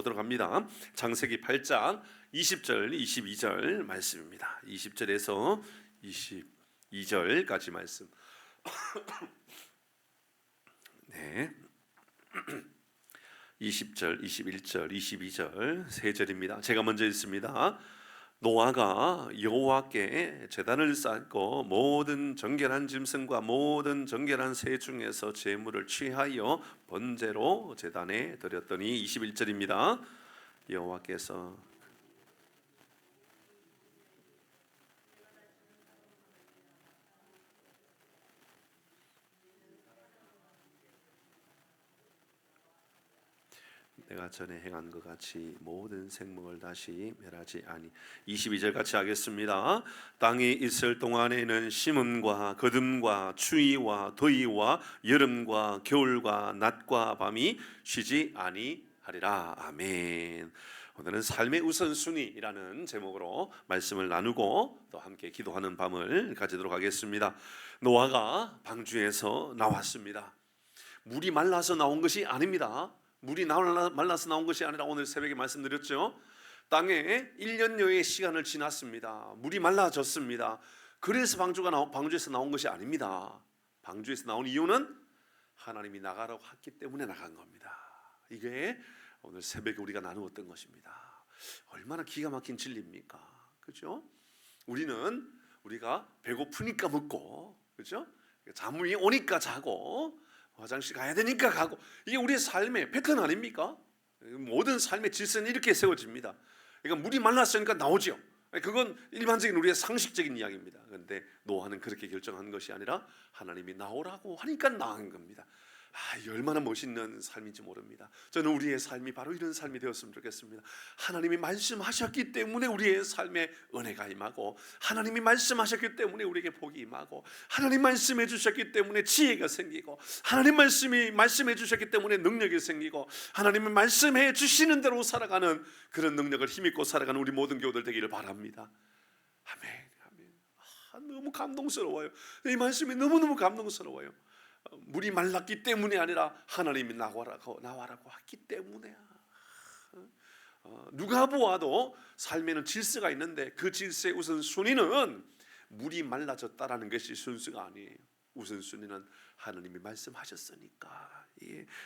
보도록 합니다. 창세기 8장 20절 22절 말씀입니다. 20절에서 22절까지 말씀. 네. 20절, 21절, 22절 세 절입니다. 제가 먼저 읽습니다. 노아가 여호와께 제단을 쌓고 모든 정결한 짐승과 모든 정결한 새 중에서 제물을 취하여 번제로 제단에 드렸더니 21절입니다. 여호와께서 내가 전에 행한 것 같이 모든 생명을 다시 멸하지 아니. 22절 같이 하겠습니다. 땅이 있을 동안에는 심음과 거듭과 추위와 더위와 여름과 겨울과 낮과 밤이 쉬지 아니하리라. 아멘. 오늘은 삶의 우선순위라는 제목으로 말씀을 나누고 또 함께 기도하는 밤을 가지도록 하겠습니다. 노아가 방주에서 나왔습니다. 물이 말라서 나온 것이 아닙니다. 물이 말라서 나온 것이 아니라 오늘 새벽에 말씀드렸죠. 땅에 1년여의 시간을 지났습니다. 물이 말라졌습니다. 그래서 방주에서 나온 것이 아닙니다. 방주에서 나온 이유는 하나님이 나가라고 했기 때문에 나간 겁니다. 이게 오늘 새벽에 우리가 나누었던 것입니다. 얼마나 기가 막힌 진리입니까? 그렇죠? 우리가 배고프니까 먹고, 그렇죠? 잠이 오니까 자고, 화장실 가야 되니까 가고, 이게 우리의 삶의 패턴 아닙니까? 모든 삶의 질서는 이렇게 세워집니다. 그러니까 물이 말랐으니까 나오죠. 그건 일반적인 우리의 상식적인 이야기입니다. 그런데 노아는 그렇게 결정한 것이 아니라 하나님이 나오라고 하니까 나온 겁니다. 이게 얼마나 멋있는 삶인지 모릅니다. 저는 우리의 삶이 바로 이런 삶이 되었으면 좋겠습니다. 하나님이 말씀하셨기 때문에 우리의 삶에 은혜가 임하고, 하나님이 말씀하셨기 때문에 우리에게 복이 임하고, 하나님 말씀해 주셨기 때문에 지혜가 생기고, 하나님 말씀해 주셨기 때문에 능력이 생기고, 하나님이 말씀해 주시는 대로 살아가는 그런 능력을 힘입고 살아가는 우리 모든 교우들 되기를 바랍니다. 아멘. 너무 감동스러워요. 이 말씀이 너무너무 감동스러워요. 물이 말랐기 때문이 아니라 하나님이 나와라고 했기 때문에. 누가 보아도 삶에는 질서가 있는데 그 질서의 우선순위는 물이 말라졌다라는 것이 순수가 아니에요. 우선순위는 하나님이 말씀하셨으니까.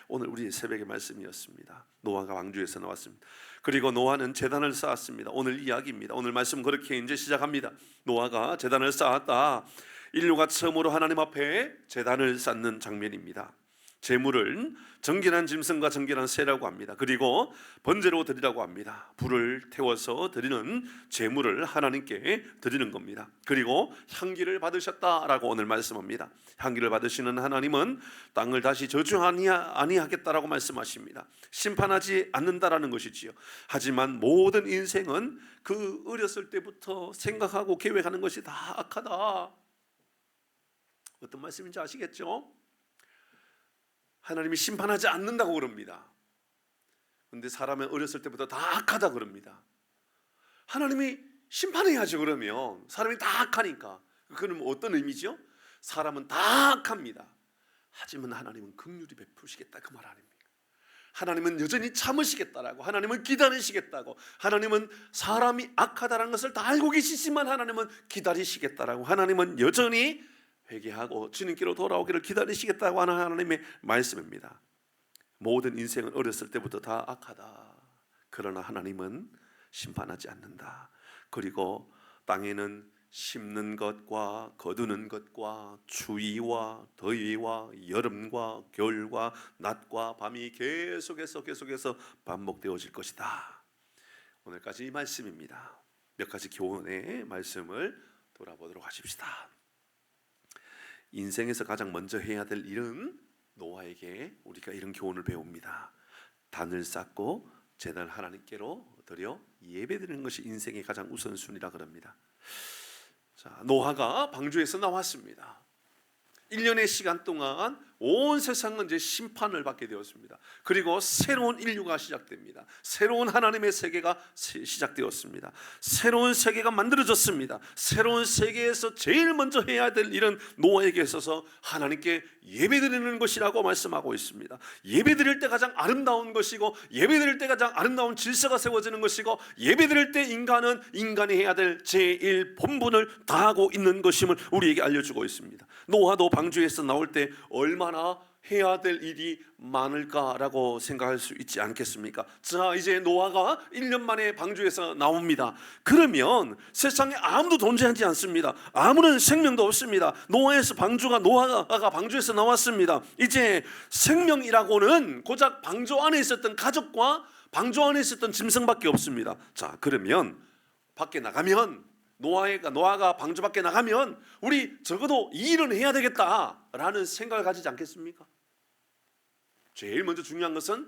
오늘 우리 새벽의 말씀이었습니다. 노아가 방주에서 나왔습니다. 그리고 노아는 제단을 쌓았습니다. 오늘 이야기입니다. 오늘 말씀 그렇게 이제 시작합니다. 노아가 제단을 쌓았다. 인류가 처음으로 하나님 앞에 제단을 쌓는 장면입니다. 제물을 정결한 짐승과 정결한 새라고 합니다. 그리고 번제로 드리라고 합니다. 불을 태워서 드리는 제물을 하나님께 드리는 겁니다. 그리고 향기를 받으셨다라고 오늘 말씀합니다. 향기를 받으시는 하나님은 땅을 다시 저주하지 아니하겠다라고 말씀하십니다. 심판하지 않는다라는 것이지요. 하지만 모든 인생은 그 어렸을 때부터 생각하고 계획하는 것이 다 악하다. 어떤 말씀인지 아시겠죠? 하나님이 심판하지 않는다고 그럽니다. 그런데 사람은 어렸을 때부터 다 악하다 그럽니다. 하나님이 심판해야죠. 그러면 사람이 다 악하니까. 그건 어떤 의미죠? 사람은 다 악합니다. 하지만 하나님은 긍휼히 베푸시겠다 그 말 아닙니까? 하나님은 여전히 참으시겠다라고, 하나님은 기다리시겠다고, 하나님은 사람이 악하다는 것을 다 알고 계시지만 하나님은 기다리시겠다라고, 하나님은 여전히 회개하고 주님께로 돌아오기를 기다리시겠다고 하는 하나님의 말씀입니다. 모든 인생은 어렸을 때부터 다 악하다. 그러나 하나님은 심판하지 않는다. 그리고 땅에는 심는 것과 거두는 것과 추위와 더위와 여름과 겨울과 낮과 밤이 계속해서 반복되어질 것이다. 오늘까지 이 말씀입니다. 몇 가지 교훈의 말씀을 돌아보도록 하십시다. 인생에서 가장 먼저 해야 될 일은 노아에게 우리가 이런 교훈을 배웁니다. 단을 쌓고 제단을 하나님께로 드려 예배드리는 것이 인생의 가장 우선순위라 그럽니다. 자, 노아가 방주에서 나왔습니다. 1년의 시간 동안 온 세상은 이제 심판을 받게 되었습니다. 그리고 새로운 인류가 시작됩니다. 새로운 하나님의 세계가 시작되었습니다. 새로운 세계가 만들어졌습니다. 새로운 세계에서 제일 먼저 해야 될 일은 노아에게 있어서 하나님께 예배드리는 것이라고 말씀하고 있습니다. 예배드릴 때 가장 아름다운 것이고, 예배드릴 때 가장 아름다운 질서가 세워지는 것이고, 예배드릴 때 인간은 인간이 해야 될 제일 본분을 다하고 있는 것임을 우리에게 알려주고 있습니다. 노아도 방주에서 나올 때 얼마나 해야 될 일이 많을까라고 생각할 수 있지 않겠습니까? 자, 이제 노아가 1년 만에 방주에서 나옵니다. 그러면 세상에 아무도 존재하지 않습니다. 아무런 생명도 없습니다. 노아가 방주에서 나왔습니다. 이제 생명이라고는 고작 방주 안에 있었던 가족과 방주 안에 있었던 짐승밖에 없습니다. 자, 그러면 밖에 나가면, 노아가 방주 밖에 나가면 우리 적어도 이 일은 해야 되겠다라는 생각을 가지지 않겠습니까? 제일 먼저 중요한 것은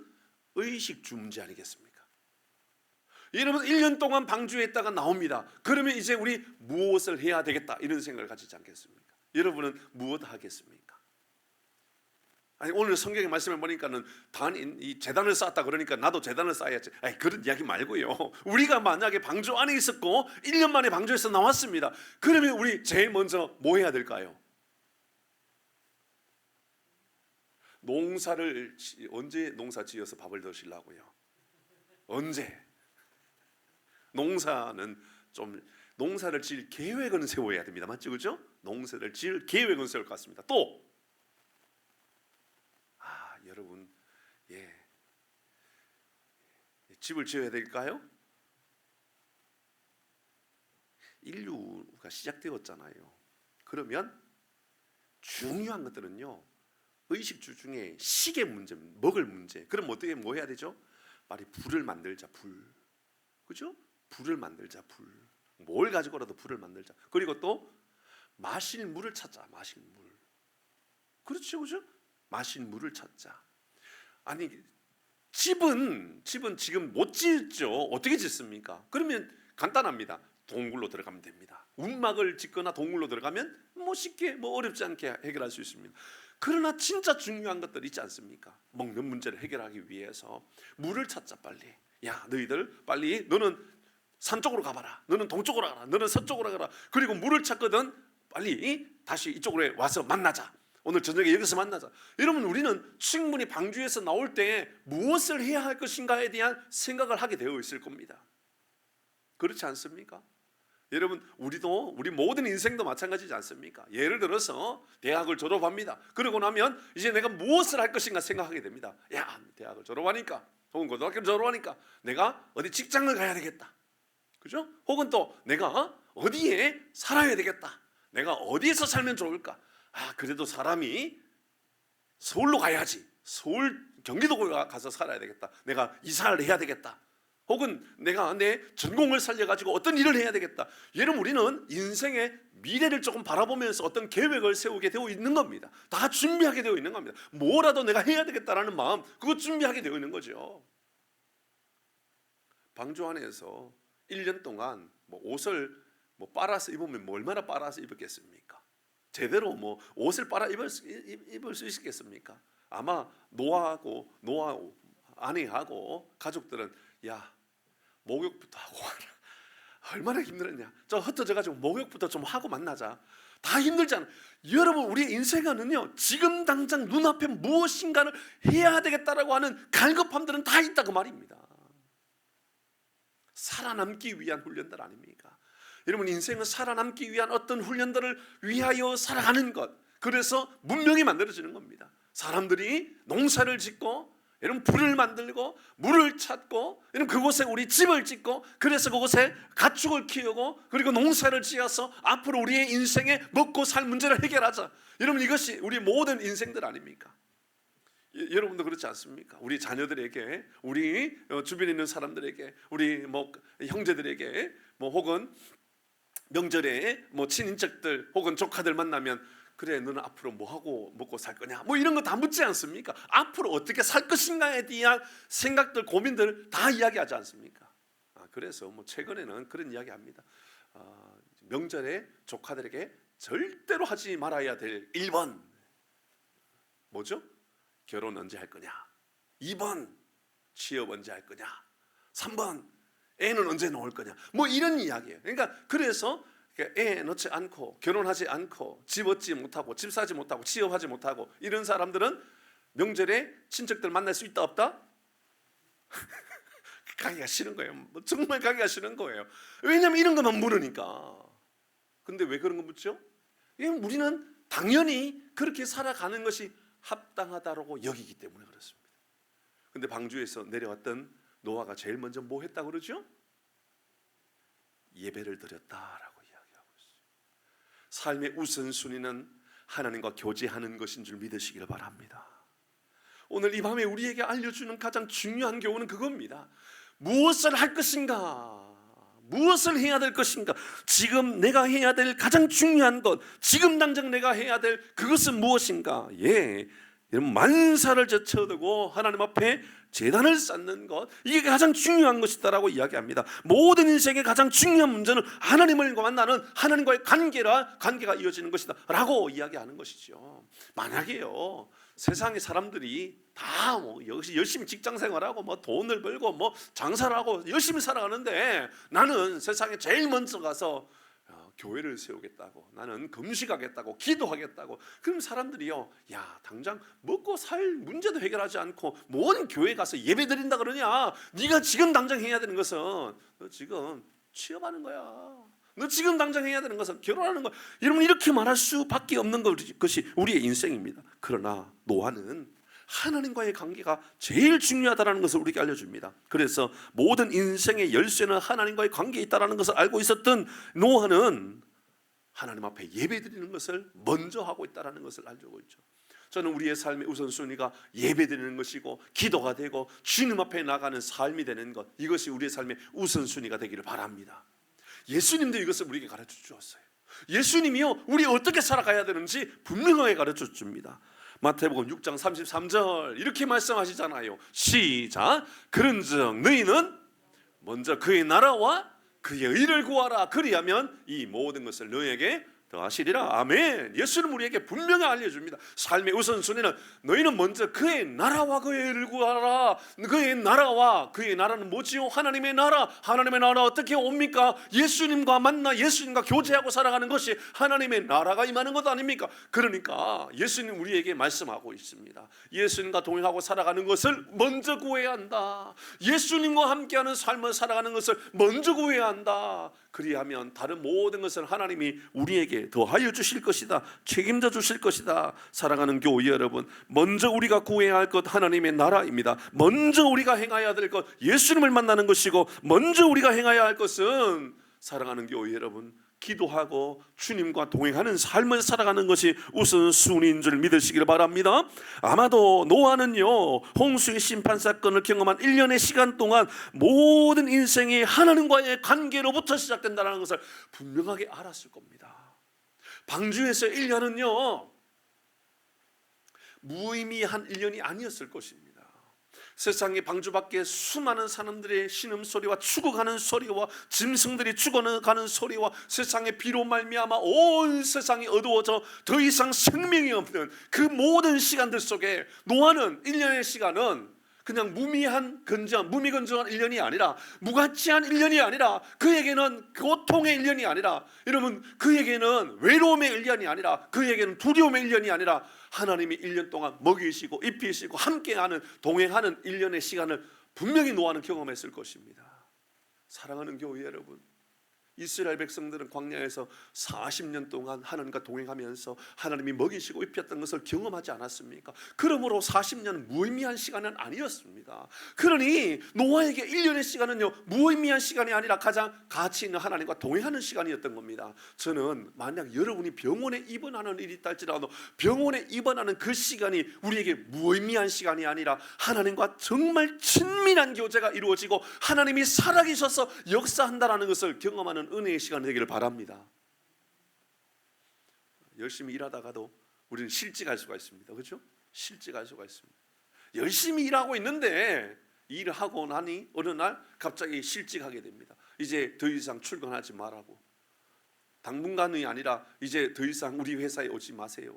의식주 문제 아니겠습니까? 여러분, 1년 동안 방주에 있다가 나옵니다. 그러면 이제 우리 무엇을 해야 되겠다 이런 생각을 가지지 않겠습니까? 여러분은 무엇 하겠습니까? 아니, 오늘 성경의 말씀을 보니까는 이 재단을 쌓았다 그러니까 나도 재단을 쌓아야지. 아니, 그런 이야기 말고요. 우리가 만약에 방주 안에 있었고 1년 만에 방주에서 나왔습니다. 그러면 우리 제일 먼저 뭐 해야 될까요? 언제 농사 지어서 밥을 드시려고요? 언제? 농사를 지을 계획은 세워야 됩니다. 맞죠? 그죠? 농사를 지을 계획은 세울 것 같습니다. 또 여러분, 집을 지어야 될까요? 인류가 시작되었잖아요. 그러면 중요한 것들은요, 의식주 중에 식의 문제, 먹을 문제. 그럼 어떻게 뭐 해야 되죠? 빨리 불을 만들자. 그죠? 불을 만들자. 뭘 가지고라도 불을 만들자. 그리고 또 마실 물을 찾자. 마실 물. 그렇죠, 그죠? 마실 물을 찾자. 아니, 집은 지금 못 짓죠. 어떻게 짓습니까? 그러면 간단합니다. 동굴로 들어가면 됩니다. 움막을 짓거나 동굴로 들어가면 쉽게 어렵지 않게 해결할 수 있습니다. 그러나 진짜 중요한 것들 있지 않습니까? 먹는 문제를 해결하기 위해서 물을 찾자. 빨리. 야, 너희들 빨리, 너는 산 쪽으로 가봐라. 너는 동쪽으로 가라. 너는 서쪽으로 가라. 그리고 물을 찾거든 빨리 다시 이쪽으로 와서 만나자. 오늘 저녁에 여기서 만나자. 여러분, 우리는 충분히 방주에서 나올 때 무엇을 해야 할 것인가에 대한 생각을 하게 되어 있을 겁니다. 그렇지 않습니까? 여러분, 우리 모든 인생도 마찬가지지 않습니까? 예를 들어서 대학을 졸업합니다. 그러고 나면 이제 내가 무엇을 할 것인가 생각하게 됩니다. 야, 대학을 졸업하니까, 혹은 고등학교를 졸업하니까 내가 어디 직장을 가야 되겠다. 그죠? 혹은 또 내가 어디에 살아야 되겠다. 내가 어디에서 살면 좋을까? 그래도 사람이 서울로 가야지. 경기도 가서 살아야 되겠다. 내가 이사를 해야 되겠다. 혹은 내가 내 전공을 살려가지고 어떤 일을 해야 되겠다. 여러분, 우리는 인생의 미래를 조금 바라보면서 어떤 계획을 세우게 되어 있는 겁니다. 다 준비하게 되어 있는 겁니다. 뭐라도 내가 해야 되겠다라는 마음, 그거 준비하게 되어 있는 거죠. 방주 안에서 1년 동안 옷을 빨아서 입으면 얼마나 빨아서 입었겠습니까? 제대로 옷을 빨아 입을 수 있겠습니까? 아마 노아 아내하고 가족들은 목욕부터 하고 얼마나 힘들었냐. 저 흩어져가지고 목욕부터 좀 하고 만나자. 다 힘들잖아. 여러분, 우리의 인생에는요, 지금 당장 눈앞에 무엇인가를 해야 되겠다라고 하는 갈급함들은 다 있다고 말입니다. 살아남기 위한 훈련들 아닙니까? 여러분, 인생은 살아남기 위한 어떤 훈련들을 위하여 살아가는 것. 그래서 문명이 만들어지는 겁니다. 사람들이 농사를 짓고, 여러분, 불을 만들고 물을 찾고, 여러분, 그곳에 우리 집을 짓고, 그래서 그곳에 가축을 키우고, 그리고 농사를 지어서 앞으로 우리의 인생에 먹고 살 문제를 해결하자. 여러분, 이것이 우리 모든 인생들 아닙니까? 여러분도 그렇지 않습니까? 우리 자녀들에게, 우리 주변에 있는 사람들에게, 우리 형제들에게, 혹은 명절에 친인척들 혹은 조카들 만나면, 그래, 너는 앞으로 뭐하고 먹고 살 거냐, 이런 거 다 묻지 않습니까? 앞으로 어떻게 살 것인가에 대한 생각들, 고민들 다 이야기하지 않습니까? 그래서 최근에는 그런 이야기 합니다. 명절에 조카들에게 절대로 하지 말아야 될 1번, 뭐죠? 결혼 언제 할 거냐? 2번 취업 언제 할 거냐? 3번 애는 언제 놓을 거냐? 뭐 이런 이야기예요. 그러니까 그래서 애 낳지 않고 결혼하지 않고 집 얻지 못하고 집 사지 못하고 취업하지 못하고 이런 사람들은 명절에 친척들 만날 수 있다 없다? 가기가 싫은 거예요. 정말 가기가 싫은 거예요. 왜냐하면 이런 것만 물으니까. 근데 왜 그런 거 묻죠? 우리는 당연히 그렇게 살아가는 것이 합당하다고 여기기 때문에 그렇습니다. 근데 방주에서 내려왔던 노아가 제일 먼저 뭐 했다고 그러죠? 예배를 드렸다라고 이야기하고 있어요. 삶의 우선순위는 하나님과 교제하는 것인 줄 믿으시길 바랍니다. 오늘 이 밤에 우리에게 알려주는 가장 중요한 교훈은 그겁니다. 무엇을 할 것인가? 무엇을 해야 될 것인가? 지금 내가 해야 될 가장 중요한 것, 지금 당장 내가 해야 될 그것은 무엇인가? 여러분 만사를 제쳐두고 하나님 앞에 제단을 쌓는 것, 이게 가장 중요한 것이다라고 이야기합니다. 모든 인생의 가장 중요한 문제는 하나님을 만나는 하나님과의 관계가 이어지는 것이다 라고 이야기하는 것이죠. 만약에요 세상의 사람들이 다 역시 열심히 직장 생활하고 돈을 벌고 장사를 하고 열심히 살아가는데 나는 세상에 제일 먼저 가서 교회를 세우겠다고, 나는 금식하겠다고, 기도하겠다고, 그럼 사람들이요, 야 당장 먹고 살 문제도 해결하지 않고 뭔 교회 가서 예배 드린다 그러냐? 네가 지금 당장 해야 되는 것은 너 지금 취업하는 거야. 너 지금 당장 해야 되는 것은 결혼하는 거야. 여러분 이렇게 말할 수밖에 없는 것이 우리의 인생입니다. 그러나 노아는 하나님과의 관계가 제일 중요하다는 것을 우리에게 알려줍니다. 그래서 모든 인생의 열쇠는 하나님과의 관계에 있다는 것을 알고 있었던 노아는 하나님 앞에 예배드리는 것을 먼저 하고 있다는 것을 알고 있죠. 저는 우리의 삶의 우선순위가 예배드리는 것이고 기도가 되고 주님 앞에 나가는 삶이 되는 것, 이것이 우리의 삶의 우선순위가 되기를 바랍니다. 예수님도 이것을 우리에게 가르쳐 주었어요. 예수님이요 우리 어떻게 살아가야 되는지 분명하게 가르쳐 줍니다. 마태복음 6장 33절 이렇게 말씀하시잖아요. 시작. 그런즉 너희는 먼저 그의 나라와 그의 의를 구하라. 그리하면 이 모든 것을 너희에게 더하시리라. 아멘. 예수는 우리에게 분명히 알려줍니다. 삶의 우선순위는 너희는 먼저 그의 나라와 그의 의를 구하라. 그의 나라와, 그의 나라는 뭐지요? 하나님의 나라. 하나님의 나라 어떻게 옵니까? 예수님과 만나 예수님과 교제하고 살아가는 것이 하나님의 나라가 임하는 것 아닙니까? 그러니까 예수님 우리에게 말씀하고 있습니다. 예수님과 동행하고 살아가는 것을 먼저 구해야 한다. 예수님과 함께하는 삶을 살아가는 것을 먼저 구해야 한다. 그리하면 다른 모든 것을 하나님이 우리에게 더하여 주실 것이다. 책임져 주실 것이다. 사랑하는 교회 여러분, 먼저 우리가 구해야 할 것 하나님의 나라입니다. 먼저 우리가 행해야 될 것 예수님을 만나는 것이고, 먼저 우리가 행해야 할 것은 사랑하는 교회 여러분, 기도하고 주님과 동행하는 삶을 살아가는 것이 우선순위인 줄 믿으시길 바랍니다. 아마도 노아는요 홍수의 심판 사건을 경험한 1년의 시간 동안 모든 인생이 하나님과의 관계로부터 시작된다는 것을 분명하게 알았을 겁니다. 방주에서 1년은요 무의미한 1년이 아니었을 것입니다. 세상의 방주 밖에 수많은 사람들의 신음소리와 죽어가는 소리와 짐승들이 죽어가는 소리와 세상의 비로 말미암아 온 세상이 어두워져 더 이상 생명이 없는 그 모든 시간들 속에 노아는 1년의 시간은 그냥 무미건조한 1년이 아니라, 무가치한 1년이 아니라, 그에게는 고통의 1년이 아니라, 여러분 그에게는 외로움의 1년이 아니라, 그에게는 두려움의 1년이 아니라 하나님이 1년 동안 먹이시고 입히시고 함께하는 동행하는 1년의 시간을 분명히 노아는 경험했을 것입니다. 사랑하는 교회 여러분, 이스라엘 백성들은 광야에서 40년 동안 하나님과 동행하면서 하나님이 먹이시고 입혔던 것을 경험하지 않았습니까? 그러므로 40년은 무의미한 시간은 아니었습니다. 그러니 노아에게 1년의 시간은요 무의미한 시간이 아니라 가장 가치 있는 하나님과 동행하는 시간이었던 겁니다. 저는 만약 여러분이 병원에 입원하는 일이 있다 할지라도 병원에 입원하는 그 시간이 우리에게 무의미한 시간이 아니라 하나님과 정말 친밀한 교제가 이루어지고 하나님이 살아계셔서 역사한다는 것을 경험하는 은혜의 시간이 되기를 바랍니다. 열심히 일하다가도 우리는 실직할 수가 있습니다. 그렇죠? 실직할 수가 있습니다. 열심히 일하고 있는데 일을 하고 나니 어느 날 갑자기 실직하게 됩니다. 이제 더 이상 출근하지 말라고, 당분간이 아니라 이제 더 이상 우리 회사에 오지 마세요.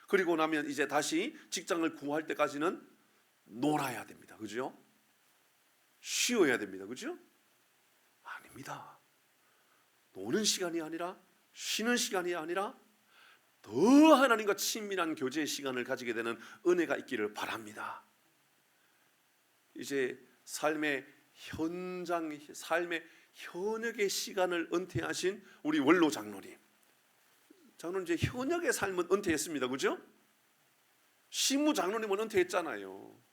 그리고 나면 이제 다시 직장을 구할 때까지는 놀아야 됩니다. 그죠? 쉬어야 됩니다. 그죠? 아닙니다. 노는 시간이 아니라, 쉬는 시간이 아니라 더 하나님과 친밀한 교제의 시간을 가지게 되는 은혜가 있기를 바랍니다. 이제 삶의 현장, 삶의 현역의 시간을 은퇴하신 우리 원로 장로님, 저는 이제 현역의 삶은 은퇴했습니다. 그죠? 시무 장로님은 은퇴했잖아요.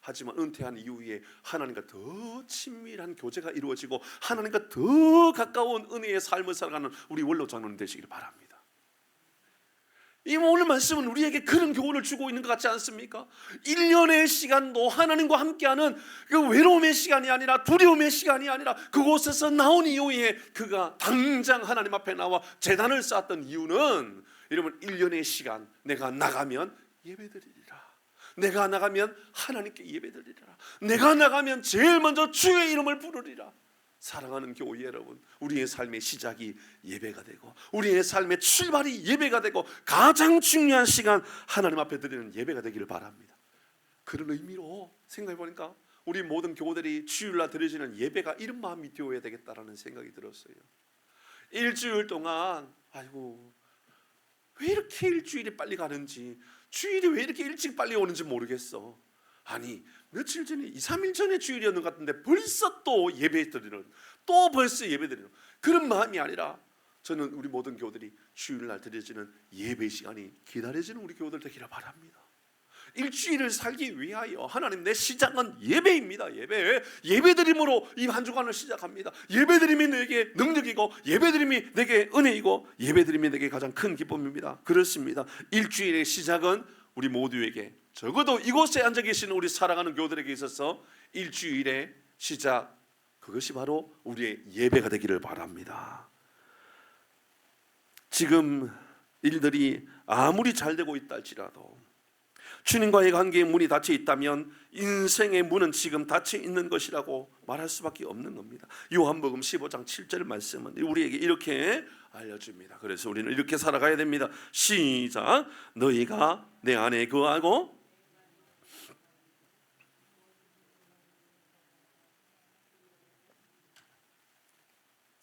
하지만 은퇴한 이후에 하나님과 더 친밀한 교제가 이루어지고 하나님과 더 가까운 은혜의 삶을 살아가는 우리 원로 장로님 되시길 바랍니다. 이 오늘 말씀은 우리에게 그런 교훈을 주고 있는 것 같지 않습니까? 1년의 시간도 하나님과 함께하는 그 외로움의 시간이 아니라, 두려움의 시간이 아니라, 그곳에서 나온 이후에 그가 당장 하나님 앞에 나와 제단을 쌓았던 이유는, 여러분, 1년의 시간 내가 나가면 예배드리리라, 내가 나가면 하나님께 예배드리리라, 내가 나가면 제일 먼저 주의 이름을 부르리라. 사랑하는 교회 여러분, 우리의 삶의 시작이 예배가 되고 우리의 삶의 출발이 예배가 되고 가장 중요한 시간 하나님 앞에 드리는 예배가 되기를 바랍니다. 그런 의미로 생각해 보니까 우리 모든 교우들이 주일날 드려지는 예배가 이런 마음이 되어야 되겠다라는 생각이 들었어요. 일주일 동안 아이고 왜 이렇게 일주일이 빨리 가는지, 주일이 왜 이렇게 일찍 빨리 오는지 모르겠어. 아니 며칠 전에 2, 3일 전에 주일이었는 것 같은데 벌써 또 예배 드리는, 또 벌써 예배 드리는 그런 마음이 아니라, 저는 우리 모든 교우들이 주일날 드려지는 예배 시간이 기다려지는 우리 교우들 되기를 바랍니다. 일주일을 살기 위하여 하나님, 내 시작은 예배입니다. 예배드림으로 이 한 주간을 시작합니다. 예배드림이 내게 능력이고 예배드림이 내게 은혜이고 예배드림이 내게 가장 큰 기쁨입니다. 그렇습니다. 일주일의 시작은 우리 모두에게, 적어도 이곳에 앉아 계시는 우리 사랑하는 교우들에게 있어서 일주일의 시작, 그것이 바로 우리의 예배가 되기를 바랍니다. 지금 일들이 아무리 잘 되고 있다 할지라도 주님과의 관계의 문이 닫혀 있다면 인생의 문은 지금 닫혀 있는 것이라고 말할 수밖에 없는 겁니다. 요한복음 15장 7절 말씀은 우리에게 이렇게 알려줍니다. 그래서 우리는 이렇게 살아가야 됩니다. 시작. 너희가 내 안에 거하고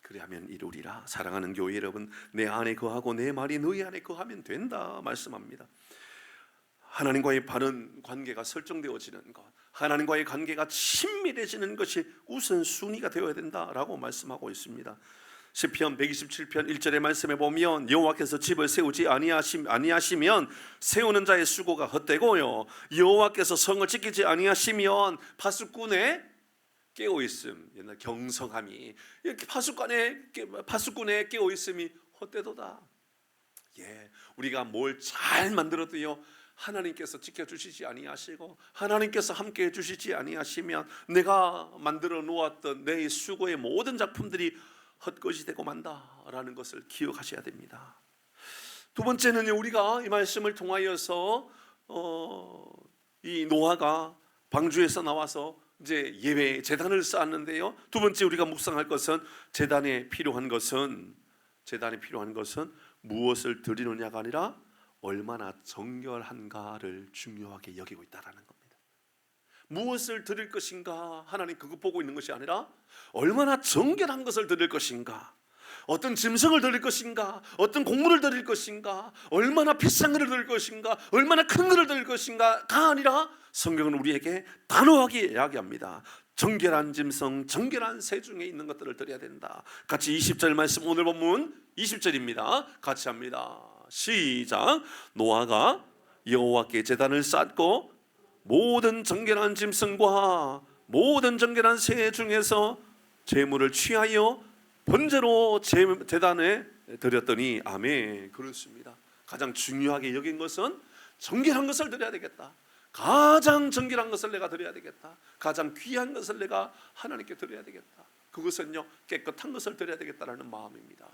그리하면 이루리라. 사랑하는 교회 여러분, 내 안에 거하고 내 말이 너희 안에 거하면 된다 말씀합니다. 하나님과의 바른 관계가 설정되어지는 것, 하나님과의 관계가 친밀해지는 것이 우선순위가 되어야 된다라고 말씀하고 있습니다. 시편 127편 1절의 말씀에 보면 여호와께서 집을 세우지 아니하시면 세우는 자의 수고가 헛되고요, 여호와께서 성을 지키지 아니하시면 파수꾼의 깨어있음, 옛날 경성함이, 이렇게 파수꾼의 깨어있음이 헛되도다. 우리가 뭘 잘 만들어도요, 하나님께서 지켜주시지 아니하시고 하나님께서 함께해 주시지 아니하시면 내가 만들어 놓았던 내 수고의 모든 작품들이 헛것이 되고 만다라는 것을 기억하셔야 됩니다. 두 번째는 우리가 이 말씀을 통하여서 이 노아가 방주에서 나와서 이제 예배 제단을 쌓았는데요, 두 번째 우리가 묵상할 것은 제단에 필요한 것은 무엇을 드리느냐가 아니라 얼마나 정결한가를 중요하게 여기고 있다라는 겁니다. 무엇을 드릴 것인가, 하나님 그거 보고 있는 것이 아니라 얼마나 정결한 것을 드릴 것인가, 어떤 짐승을 드릴 것인가, 어떤 곡물을 드릴 것인가, 얼마나 비싼 것을 드릴 것인가, 얼마나 큰 것을 드릴 것인가가 아니라, 성경은 우리에게 단호하게 이야기합니다. 정결한 짐승, 정결한 새 중에 있는 것들을 드려야 된다. 같이 20절 말씀, 오늘 본문 20절입니다. 같이 합니다. 시작. 노아가 여호와께 제단을 쌓고 모든 정결한 짐승과 모든 정결한 새 중에서 제물을 취하여 번제로 제단에 드렸더니, 아멘. 그렇습니다. 가장 중요하게 여긴 것은 정결한 것을 드려야 되겠다. 가장 정결한 것을 내가 드려야 되겠다. 가장 귀한 것을 내가 하나님께 드려야 되겠다. 그것은요, 깨끗한 것을 드려야 되겠다라는 마음입니다.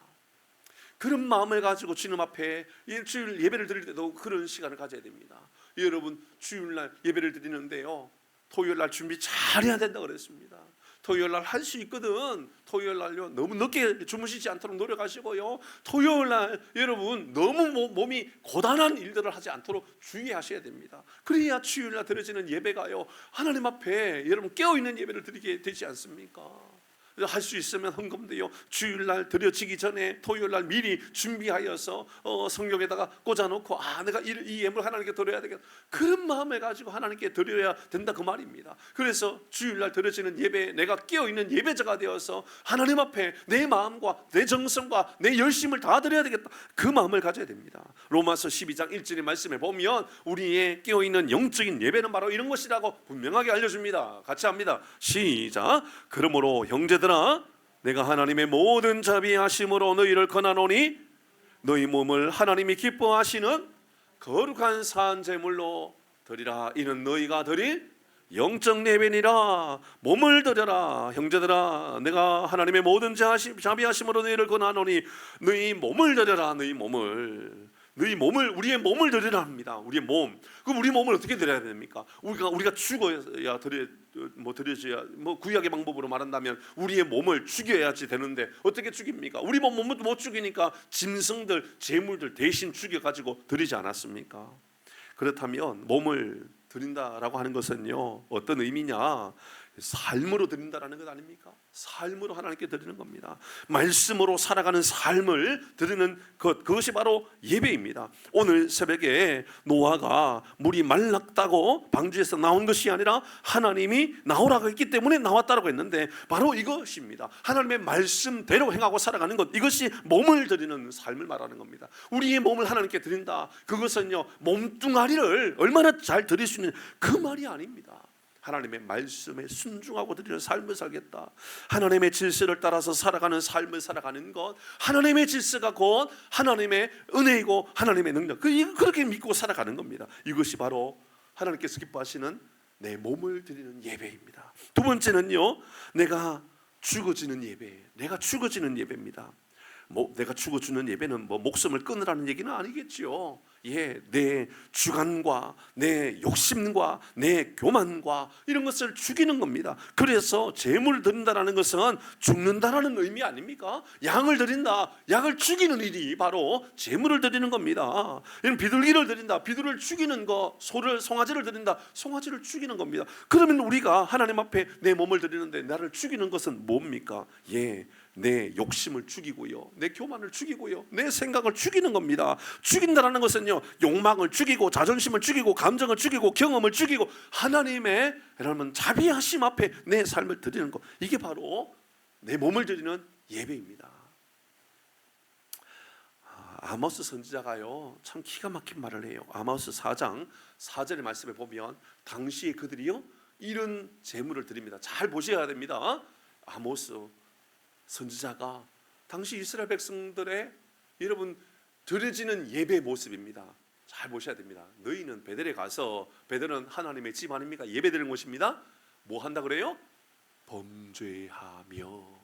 그런 마음을 가지고 주님 앞에 일주일 예배를 드릴 때도 그런 시간을 가져야 됩니다. 여러분, 주일날 예배를 드리는데요, 토요일날 준비 잘해야 된다고 그랬습니다. 토요일 날 할 수 있거든. 토요일 날요 너무 늦게 주무시지 않도록 노력하시고요. 토요일 날 여러분 너무 몸이 고단한 일들을 하지 않도록 주의하셔야 됩니다. 그래야 주일 날 드려지는 예배가요 하나님 앞에 여러분 깨어있는 예배를 드리게 되지 않습니까? 할 수 있으면 헌금도요 주일날 드려지기 전에 토요일날 미리 준비하여서 성경에다가 꽂아놓고 내가 이 예물 하나님께 드려야 되겠다 그런 마음에 가지고 하나님께 드려야 된다 그 말입니다. 그래서 주일날 드려지는 예배 내가 깨어있는 예배자가 되어서 하나님 앞에 내 마음과 내 정성과 내 열심을 다 드려야 되겠다 그 마음을 가져야 됩니다. 로마서 12장 1절의 말씀에 보면 우리의 깨어있는 영적인 예배는 바로 이런 것이라고 분명하게 알려줍니다. 같이 합니다. 시작. 그러므로 형제들 내가 하나님의 모든 자비하심으로 너희를 권하노니 너희 몸을 하나님이 기뻐하시는 거룩한 산 제물로 드리라. 이는 너희가 드릴 영적 예배니라. 몸을 드려라. 형제들아 내가 하나님의 모든 자비하심으로 너희를 권하노니 너희 몸을 드려라. 너희 몸을 우리의 몸을 드리라 합니다. 우리의 몸. 그럼 우리 몸을 어떻게 드려야 됩니까? 우리가 죽어야 드려져야 구약의 방법으로 말한다면 우리의 몸을 죽여야지 되는데 어떻게 죽입니까? 우리 몸을 못 죽이니까 짐승들, 재물들 대신 죽여 가지고 드리지 않았습니까? 그렇다면 몸을 드린다라고 하는 것은요 어떤 의미냐? 삶으로 드린다라는 것 아닙니까? 삶으로 하나님께 드리는 겁니다. 말씀으로 살아가는 삶을 드리는 그것이 바로 예배입니다. 오늘 새벽에 노아가 물이 말랐다고 방주에서 나온 것이 아니라 하나님이 나오라고 했기 때문에 나왔다고 했는데 바로 이것입니다. 하나님의 말씀대로 행하고 살아가는 것, 이것이 몸을 드리는 삶을 말하는 겁니다. 우리의 몸을 하나님께 드린다, 그것은요 몸뚱아리를 얼마나 잘 드릴 수 있는 그 말이 아닙니다. 하나님의 말씀에 순종하고 드리는 삶을 살겠다, 하나님의 질서를 따라서 살아가는 삶을 살아가는 것, 하나님의 질서가 곧 하나님의 은혜이고 하나님의 능력, 그렇게 믿고 살아가는 겁니다. 이것이 바로 하나님께서 기뻐하시는 내 몸을 드리는 예배입니다. 두 번째는요 내가 죽어지는 예배입니다. 내가 죽어주는 예배는 목숨을 끊으라는 얘기는 아니겠지요. 내 주관과 내 욕심과 내 교만과 이런 것을 죽이는 겁니다. 그래서 제물을 드린다는 것은 죽는다라는 의미 아닙니까? 양을 드린다, 양을 죽이는 일이 바로 제물을 드리는 겁니다. 이런 비둘기를 드린다, 비둘을 죽이는 거, 송아지를 드린다, 송아지를 죽이는 겁니다. 그러면 우리가 하나님 앞에 내 몸을 드리는데 나를 죽이는 것은 뭡니까? 내 욕심을 죽이고요, 내 교만을 죽이고요, 내 생각을 죽이는 겁니다. 죽인다라는 것은요 욕망을 죽이고 자존심을 죽이고 감정을 죽이고 경험을 죽이고 하나님의 여러분 자비하심 앞에 내 삶을 드리는 것, 이게 바로 내 몸을 드리는 예배입니다. 아모스 선지자가요 참 기가 막힌 말을 해요. 아모스 4장 4절의 말씀에 보면 당시에 그들이요 이런 제물을 드립니다. 잘 보셔야 됩니다. 아모스 선지자가 당시 이스라엘 백성들의 여러분 드려지는 예배 모습입니다. 잘 보셔야 됩니다. 너희는 베델에 가서, 베델은 하나님의 집 아닙니까? 예배 드리는 곳입니다. 뭐 한다 그래요? 범죄하며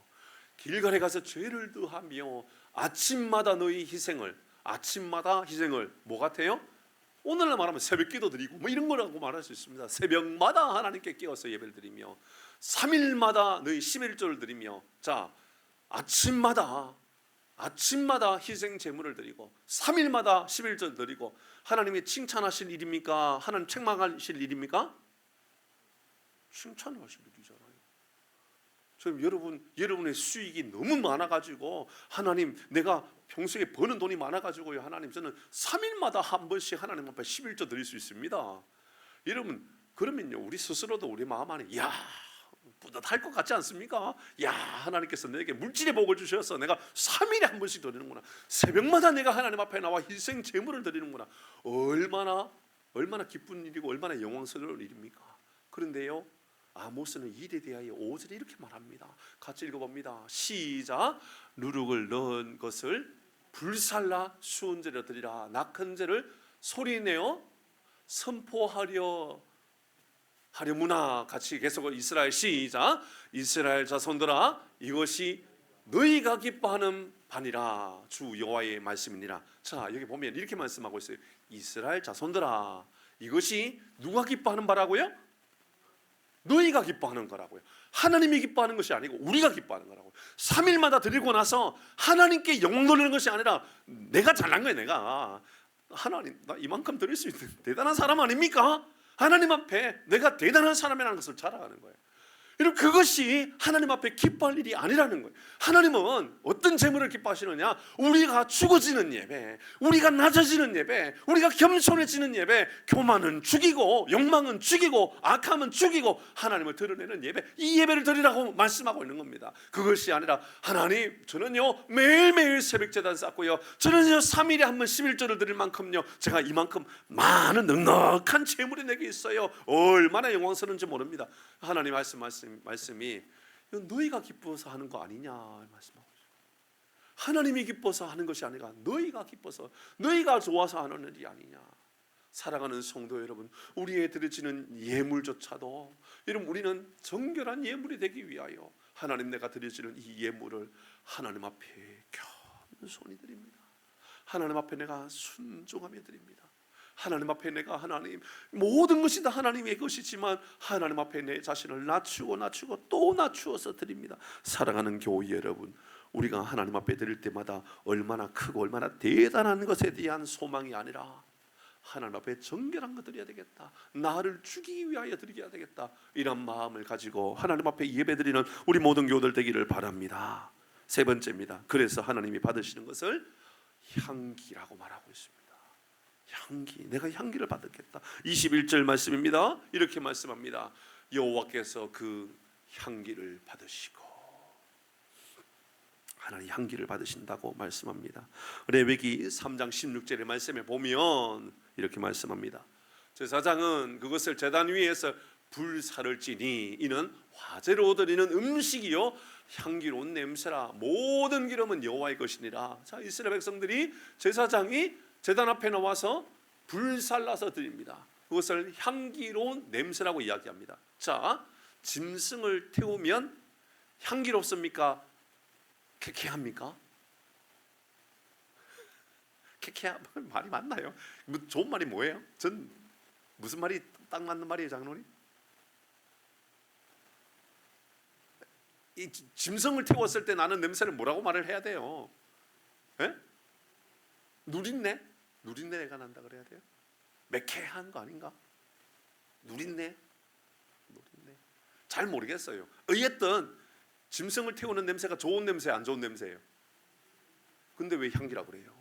길갈에 가서 죄를 더하며 아침마다 희생을 뭐 같아요? 오늘날 말하면 새벽기도 드리고 이런 거라고 말할 수 있습니다. 새벽마다 하나님께 깨어서 예배를 드리며 3일마다 너희 11조를 드리며, 자 아침마다 희생 제물을 드리고 3일마다 11절 드리고, 하나님이 칭찬하실 일입니까? 하나님 책망하실 일입니까? 칭찬하실 일이잖아요. 지금 여러분의 수익이 너무 많아가지고 하나님 내가 평소에 버는 돈이 많아가지고요 하나님 저는 3일마다 한 번씩 하나님 앞에 11조 드릴 수 있습니다. 여러분 그러면요 우리 스스로도 우리 마음 안에 뿌듯할 것 같지 않습니까? 하나님께서 내게 물질의 복을 주셔서 내가 3일에 한 번씩 드리는구나, 새벽마다 내가 하나님 앞에 나와 희생 제물을 드리는구나, 얼마나 기쁜 일이고 얼마나 영광스러운 일입니까? 그런데요 아모스는 일에 대하여 5절에 이렇게 말합니다. 같이 읽어봅니다. 시작. 누룩을 넣은 것을 불살라 수은제로 드리라. 낙헌제를 소리내어 하려무나. 같이 계속 이스라엘 시작. 이스라엘 자손들아 이것이 너희가 기뻐하는 바니라. 주 여호와의 말씀이니라. 자 여기 보면 이렇게 말씀하고 있어요. 이스라엘 자손들아 이것이 누가 기뻐하는 바라고요? 너희가 기뻐하는 거라고요. 하나님이 기뻐하는 것이 아니고 우리가 기뻐하는 거라고. 3일마다 드리고 나서 하나님께 영광 돌리는 것이 아니라 내가 잘난 거예요. 내가 하나님 나 이만큼 드릴 수 있는 대단한 사람 아닙니까? 하나님 앞에 내가 대단한 사람이라는 것을 자랑하는 거예요. 여러분, 그것이 하나님 앞에 기뻐할 일이 아니라는 거예요. 하나님은 어떤 재물을 기뻐하시느냐? 우리가 죽어지는 예배, 우리가 낮아지는 예배, 우리가 겸손해지는 예배, 교만은 죽이고 욕망은 죽이고 악함은 죽이고 하나님을 드러내는 예배, 이 예배를 드리라고 말씀하고 있는 겁니다. 그것이 아니라 하나님, 저는요 매일매일 새벽제단 쌓고요, 저는요 3일에 한 번 11조를 드릴 만큼요 제가 이만큼 많은 넉넉한 재물이 내게 있어요. 얼마나 영광스러운지 모릅니다. 하나님 말씀이 너희가 기뻐서 하는 거 아니냐 말씀하고 있어요. 하나님이 기뻐서 하는 것이 아니라 너희가 기뻐서, 너희가 좋아서 하는 일이 아니냐. 사랑하는 성도 여러분, 우리의 드려지는 예물조차도 여러분 우리는 정결한 예물이 되기 위하여 하나님 내가 드려지는 이 예물을 하나님 앞에 겸손히 드립니다. 하나님 앞에 내가 순종하며 드립니다. 하나님 앞에 내가 하나님 모든 것이 다 하나님의 것이지만 하나님 앞에 내 자신을 낮추고 또 낮추어서 드립니다. 사랑하는 교회 여러분, 우리가 하나님 앞에 드릴 때마다 얼마나 크고 얼마나 대단한 것에 대한 소망이 아니라 하나님 앞에 정결한 것 드려야 되겠다, 나를 죽이기 위하여 드려야 되겠다, 이런 마음을 가지고 하나님 앞에 예배드리는 우리 모든 교우들 되기를 바랍니다. 세 번째입니다. 그래서 하나님이 받으시는 것을 향기라고 말하고 있습니다. 향기, 내가 향기를 받겠다. 21절 말씀입니다. 이렇게 말씀합니다. 여호와께서 그 향기를 받으시고, 하나님 향기를 받으신다고 말씀합니다. 레위기 3장 16절의 말씀에 보면 이렇게 말씀합니다. 제사장은 그것을 제단 위에서 불사를 찌니 이는 화제로 드리는 음식이요 향기로운 냄새라. 모든 기름은 여호와의 것이니라. 자, 이스라엘 백성들이 제사장이 제단 앞에 나와서 불살라서 드립니다. 그것을 향기로운 냄새라고 이야기합니다. 자, 짐승을 태우면 향기롭습니까? 쾌쾌합니까? 쾌쾌한 말이 맞나요? 좋은 말이 뭐예요? 전 무슨 말이 딱 맞는 말이에요, 장로님? 이 짐승을 태웠을 때 나는 냄새를 뭐라고 말을 해야 돼요? 에? 누린내? 누린내가 난다 그래야 돼요? 매캐한 거 아닌가? 누린내? 잘 모르겠어요. 어쨌든 짐승을 태우는 냄새가 좋은 냄새, 안 좋은 냄새예요? 근데 왜 향기라고 그래요?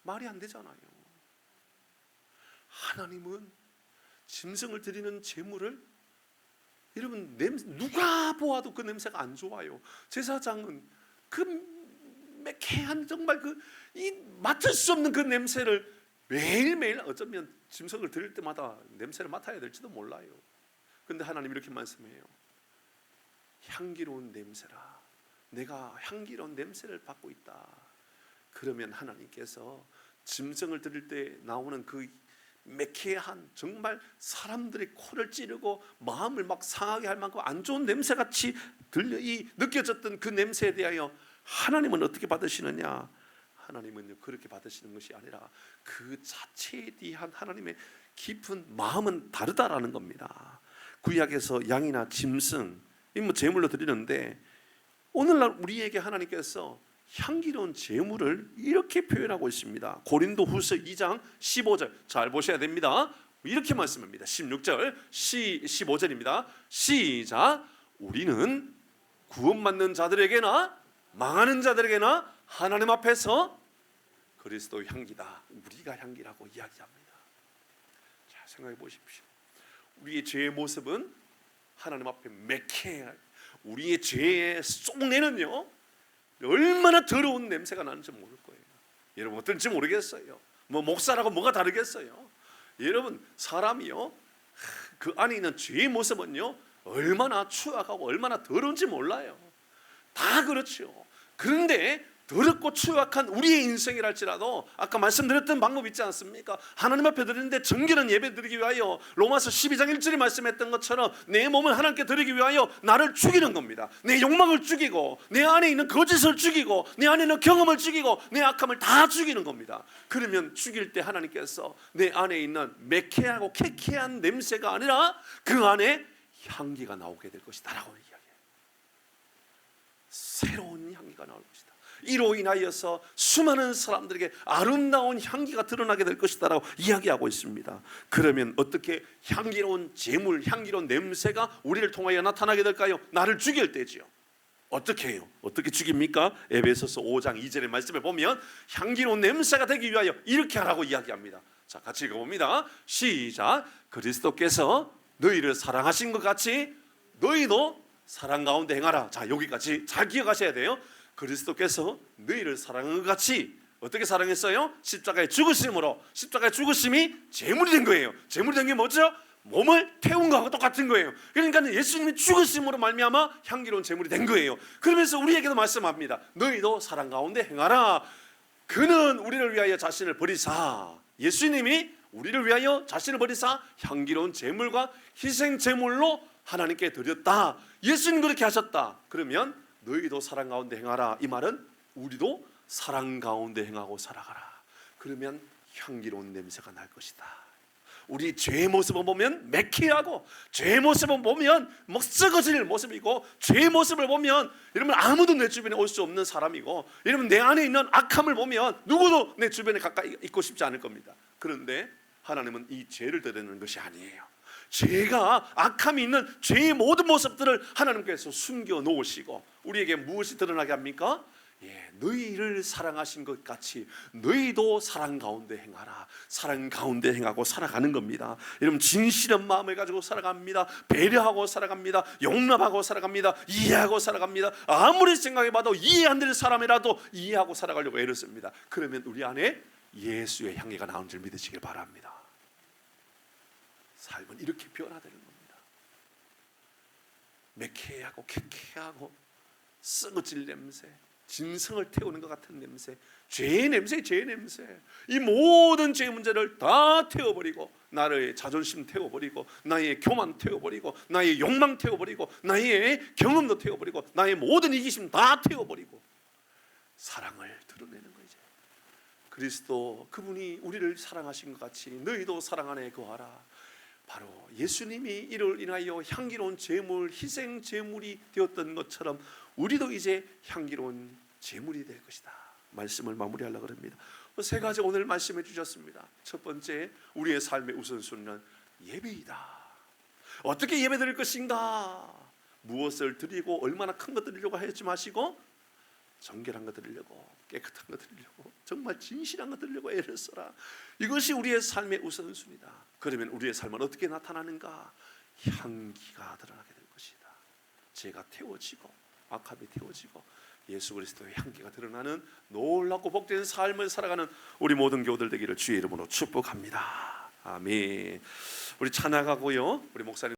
말이 안 되잖아요. 하나님은 짐승을 드리는 제물을, 여러분 누가 보아도 그 냄새가 안 좋아요. 제사장은 그 매캐한 정말 이 맡을 수 없는 그 냄새를 매일매일, 어쩌면 짐승을 드릴 때마다 냄새를 맡아야 될지도 몰라요. 근데 하나님 이렇게 말씀해요. 향기로운 냄새라. 내가 향기로운 냄새를 받고 있다. 그러면 하나님께서 짐승을 드릴 때 나오는 그 매캐한, 정말 사람들의 코를 찌르고 마음을 막 상하게 할 만큼 안 좋은 냄새같이 느껴졌던 그 냄새에 대하여 하나님은 어떻게 받으시느냐? 하나님은 그렇게 받으시는 것이 아니라 그 자체에 대한 하나님의 깊은 마음은 다르다라는 겁니다. 구약에서 양이나 짐승 이 제물로 드리는데, 오늘날 우리에게 하나님께서 향기로운 제물을 이렇게 표현하고 있습니다. 고린도후서 2장 15절 잘 보셔야 됩니다. 이렇게 말씀합니다. 16절 15절입니다. 시작. 우리는 구원받는 자들에게나 망하는 자들에게나 하나님 앞에서 그리스도 향기다. 우리가 향기라고 이야기합니다. 자, 생각해 보십시오. 우리의 죄의 모습은 하나님 앞에 매캐, 우리의 죄의 쏙내는요 얼마나 더러운 냄새가 나는지 모를 거예요. 여러분 어떨지 모르겠어요. 목사라고 뭐가 다르겠어요. 여러분 사람이요 그 안에 있는 죄의 모습은요 얼마나 추악하고 얼마나 더러운지 몰라요. 다 그렇죠. 그런데 더럽고 추악한 우리의 인생이랄지라도 아까 말씀드렸던 방법 있지 않습니까? 하나님 앞에 드리는데 정결한 예배 드리기 위하여 로마서 12장 1절에 말씀했던 것처럼 내 몸을 하나님께 드리기 위하여 나를 죽이는 겁니다. 내 욕망을 죽이고 내 안에 있는 거짓을 죽이고 내 안에 있는 경험을 죽이고 내 악함을 다 죽이는 겁니다. 그러면 죽일 때 하나님께서 내 안에 있는 매캐하고 캐캐한 냄새가 아니라 그 안에 향기가 나오게 될 것이다라고 이야기해요. 새로운 향기가 나올 것이다. 이로 인하여서 수많은 사람들에게 아름다운 향기가 드러나게 될 것이다라고 이야기하고 있습니다. 그러면 어떻게 향기로운 제물, 향기로운 냄새가 우리를 통하여 나타나게 될까요? 나를 죽일 때지요. 어떻게 해요? 어떻게 죽입니까? 에베소서 5장 2절의 말씀을 보면 향기로운 냄새가 되기 위하여 이렇게 하라고 이야기합니다. 자, 같이 읽어봅니다. 시작. 그리스도께서 너희를 사랑하신 것 같이 너희도 사랑 가운데 행하라. 자, 여기까지 잘 기억하셔야 돼요. 그리스도께서 너희를 사랑한 것 같이 어떻게 사랑했어요? 십자가의 죽으심으로. 십자가의 죽으심이 제물이 된 거예요. 제물이 된 게 뭐죠? 몸을 태운 거하고 똑같은 거예요. 그러니까 예수님이 죽으심으로 말미암아 향기로운 제물이 된 거예요. 그러면서 우리에게도 말씀합니다. 너희도 사랑 가운데 행하라. 그는 우리를 위하여 자신을 버리사, 예수님이 우리를 위하여 자신을 버리사 향기로운 제물과 희생 제물로 하나님께 드렸다. 예수님 그렇게 하셨다. 그러면 너희도 사랑 가운데 행하라. 이 말은 우리도 사랑 가운데 행하고 살아가라. 그러면 향기로운 냄새가 날 것이다. 우리 죄의 모습을 보면 매캐하고, 죄의 모습을 보면 뭐 썩어질 모습이고, 죄의 모습을 보면 여러분 아무도 내 주변에 올 수 없는 사람이고, 여러분 내 안에 있는 악함을 보면 누구도 내 주변에 가까이 있고 싶지 않을 겁니다. 그런데 하나님은 이 죄를 드러내는 것이 아니에요. 죄가, 악함이 있는 죄의 모든 모습들을 하나님께서 숨겨 놓으시고 우리에게 무엇이 드러나게 합니까? 너희를 사랑하신 것 같이 너희도 사랑 가운데 행하라. 사랑 가운데 행하고 살아가는 겁니다. 여러분 진실한 마음을 가지고 살아갑니다. 배려하고 살아갑니다. 용납하고 살아갑니다. 이해하고 살아갑니다. 아무리 생각해봐도 이해 안 되는 사람이라도 이해하고 살아가려고 애를 씁니다. 그러면 우리 안에 예수의 향기가 나오는 줄 믿으시길 바랍니다. 삶은 이렇게 변화되는 겁니다. 매캐하고 쾌쾌하고 썩어질 냄새, 진성을 태우는 것 같은 냄새, 죄의 냄새, 죄의 냄새, 이 모든 죄의 문제를 다 태워버리고, 나의 자존심 태워버리고, 나의 교만 태워버리고, 나의 욕망 태워버리고, 나의 경험도 태워버리고, 나의 모든 이기심 다 태워버리고 사랑을 드러내는 거죠. 그리스도 그분이 우리를 사랑하신 것 같이 너희도 사랑 안에 거하라. 바로 예수님이 이를 인하여 향기로운 제물, 희생 제물이 되었던 것처럼 우리도 이제 향기로운 제물이 될 것이다. 말씀을 마무리하려고 합니다. 세 가지 오늘 말씀해 주셨습니다. 첫 번째, 우리의 삶의 우선순위는 예배이다. 어떻게 예배 드릴 것인가? 무엇을 드리고 얼마나 큰 것 드리려고 하지 마시고 정결한 것 드리려고, 깨끗한 것 드리려고, 정말 진실한 것 드리려고 애를 써라. 이것이 우리의 삶의 우선순위다. 그러면 우리의 삶은 어떻게 나타나는가? 향기가 드러나게 될 것이다. 죄가 태워지고 악함이 태워지고 예수 그리스도의 향기가 드러나는 놀랍고 복된 삶을 살아가는 우리 모든 교우들 되기를 주의 이름으로 축복합니다. 아멘. 우리 찬양하고요, 우리 목사님